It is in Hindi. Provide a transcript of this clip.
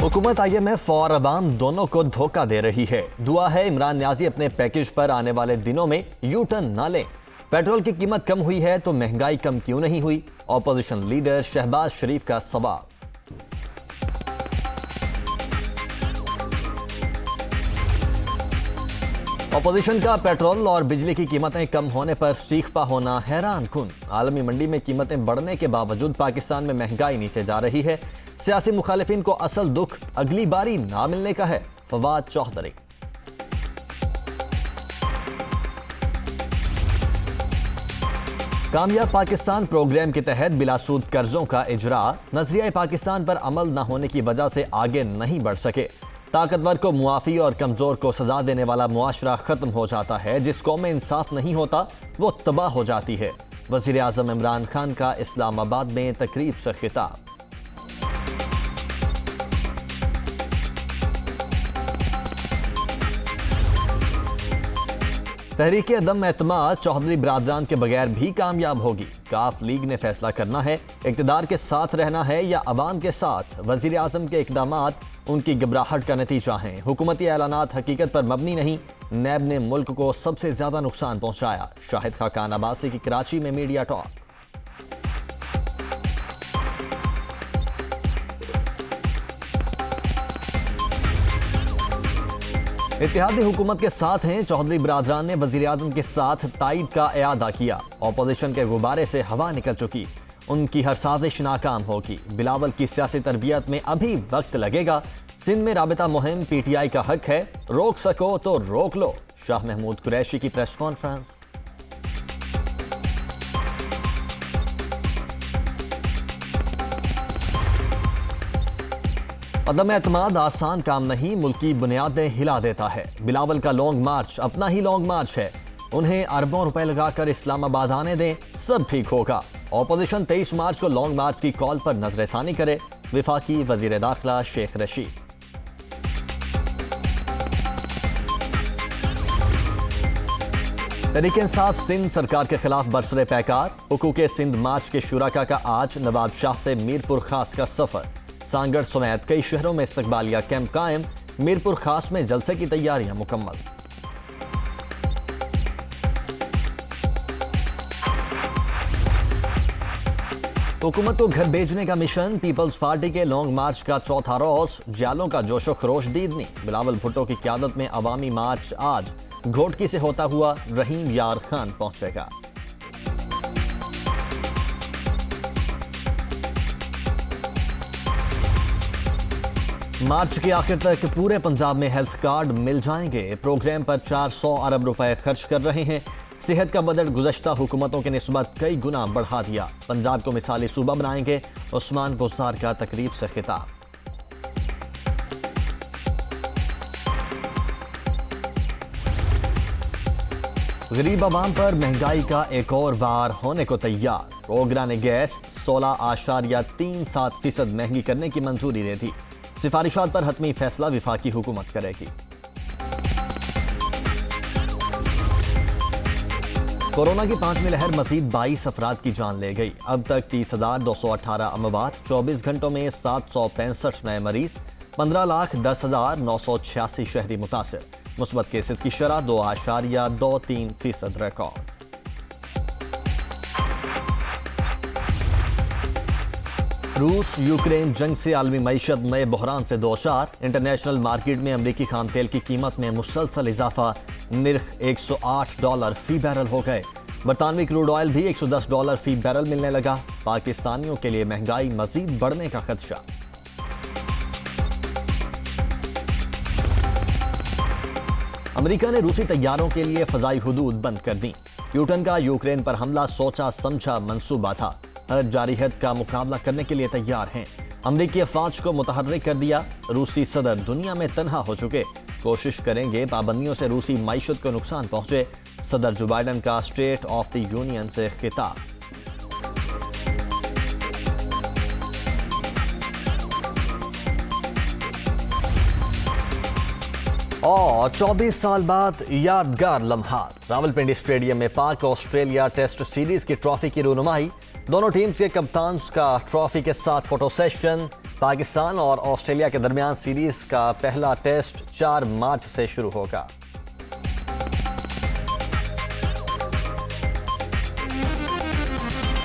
हुकूमत IMF और अवाम दोनों को धोखा दे रही है। दुआ है इमरान न्याजी अपने पैकेज पर आने वाले दिनों में यू टर्न ना लें। पेट्रोल की कीमत कम हुई है तो महंगाई कम क्यों नहीं हुई? ऑपोजिशन लीडर शहबाज शरीफ का सवाल। ऑपोजिशन का पेट्रोल और बिजली की कीमतें कम होने पर सीखपा होना हैरान कुन। आलमी मंडी में कीमतें बढ़ने के बावजूद पाकिस्तान में महंगाई नीचे जा रही है। सियासी मुखालिफिन को असल दुख अगली बारी ना मिलने का है। फवाद चौधरी। कामयाब पाकिस्तान प्रोग्राम के तहत बिलासूद कर्जों का इजरा नजरिया पाकिस्तान पर अमल न होने की वजह से आगे नहीं बढ़ सके। ताकतवर को मुआफी और कमजोर को सजा देने वाला मुआशरा खत्म हो जाता है। जिस कौम में इंसाफ नहीं होता वो तबाह हो जाती है। वजीर आजम इमरान खान का इस्लामाबाद में तकरीब से खिताब। तहरीक अदम एतमाद चौधरी बरादरान के बगैर भी कामयाब होगी। काफ लीग ने फैसला करना है इक़्तिदार के साथ रहना है या अवाम के साथ। वजीर आजम के इक़दामात उनकी घबराहट का नतीजा हैं। हुकूमती ऐलानात हकीकत पर मबनी नहीं। नैब ने मुल्क को सबसे ज्यादा नुकसान पहुंचाया। शाहिद खाकान अब्बासी की कराची में मीडिया टॉक। इत्तेहादी हुकूमत के साथ हैं। चौधरी बरादरान ने वजीर आजम के साथ ताईद का इयादा किया। ऑपोजिशन के गुब्बारे से हवा निकल चुकी। उनकी हर साजिश नाकाम होगी। बिलावल की सियासी तरबियत में अभी वक्त लगेगा। सिंध में राबिता मुहिम PTI का हक है। रोक सको तो रोक लो। शाह महमूद कुरैशी की प्रेस कॉन्फ्रेंस। अदम एतमाद आसान काम नहीं, मुल्क की बुनियादें हिला देता है। बिलावल का लॉन्ग मार्च अपना ही लॉन्ग मार्च है। उन्हें अरबों रुपए लगाकर इस्लामाबाद आने दें, सब ठीक होगा। ऑपोजिशन 23 मार्च को लॉन्ग मार्च की कॉल पर नजरसानी करे। विफाकी वजीर दाखिला शेख रशीद। तहरीक इंसाफ सिंध सरकार के खिलाफ बरसरे पैकार। हुकूक सिंध मार्च के शुराका का आज नवाब शाह से मीरपुर खास का सफर। सांगड़ समेत कई शहरों में इस्तकबालिया कैंप कायम। मीरपुर खास में जलसे की तैयारियां मुकम्मल। हुकूमत को घर भेजने का मिशन। पीपल्स पार्टी के लॉन्ग मार्च का चौथा रोज। जालों का जोशो खरोश दीदनी। बिलावल भुट्टो की क़यादत में अवामी मार्च आज घोटकी से होता हुआ रहीम यार खान पहुंचेगा। मार्च के आखिर तक पूरे पंजाब में हेल्थ कार्ड मिल जाएंगे। प्रोग्राम पर 400 अरब रुपए खर्च कर रहे हैं। सेहत का बजट गुज़श्ता हुकूमतों के निस्बत कई गुना बढ़ा दिया। पंजाब को मिसाली सूबा बनाएंगे। उस्मान बुज़दार का तकरीब से खिताब। गरीब आवाम पर महंगाई का एक और वार होने को तैयार। ओगरा ने गैस 16.37% महंगी करने की मंजूरी दे दी। सिफारिशात पर हतमी फैसला विफाकी हुकूमत करेगी। कोरोना की 5वीं लहर मजीद 22 अफराद की जान ले गई। अब तक 30,218 अमवात। 24 घंटों में 765 नए मरीज। 15,10,986 शहरी मुतासिर। मुस्बत केसेस की शरह 2.23% रिकॉर्ड। रूस यूक्रेन जंग से आलमी मईशत नए बहरान से दोचार। इंटरनेशनल मार्केट में अमरीकी खाम तेल की कीमत में मुसलसल इजाफा। निर्ख $108 फी बैरल हो गए। बरतानवी क्रूड ऑयल भी $110 फी बैरल मिलने लगा। पाकिस्तानियों के लिए महंगाई मजीद बढ़ने का खदशा। अमेरिका ने रूसी तैयारों के लिए फजाई हुदूद बंद कर दी। यूटन का यूक्रेन पर हमला सोचा समझा मंसूबा था। हर जारियत का मुकाबला करने के लिए तैयार हैं। अमरीकी अफवाज को मुतहर्रिक कर दिया। रूसी सदर दुनिया में तन्हा हो चुके। कोशिश करेंगे पाबंदियों से रूसी मईशत को नुकसान पहुंचे। सदर जो बाइडन का स्टेट ऑफ द यूनियन से खिताब। 24 साल बाद यादगार लम्हात। रावलपिंडी स्टेडियम में पाक ऑस्ट्रेलिया टेस्ट सीरीज की ट्रॉफी की रूनुमाई। दोनों टीम्स के कप्तान का ट्रॉफी के साथ फोटो सेशन। पाकिस्तान और ऑस्ट्रेलिया के दरमियान सीरीज का पहला टेस्ट 4 मार्च से शुरू होगा।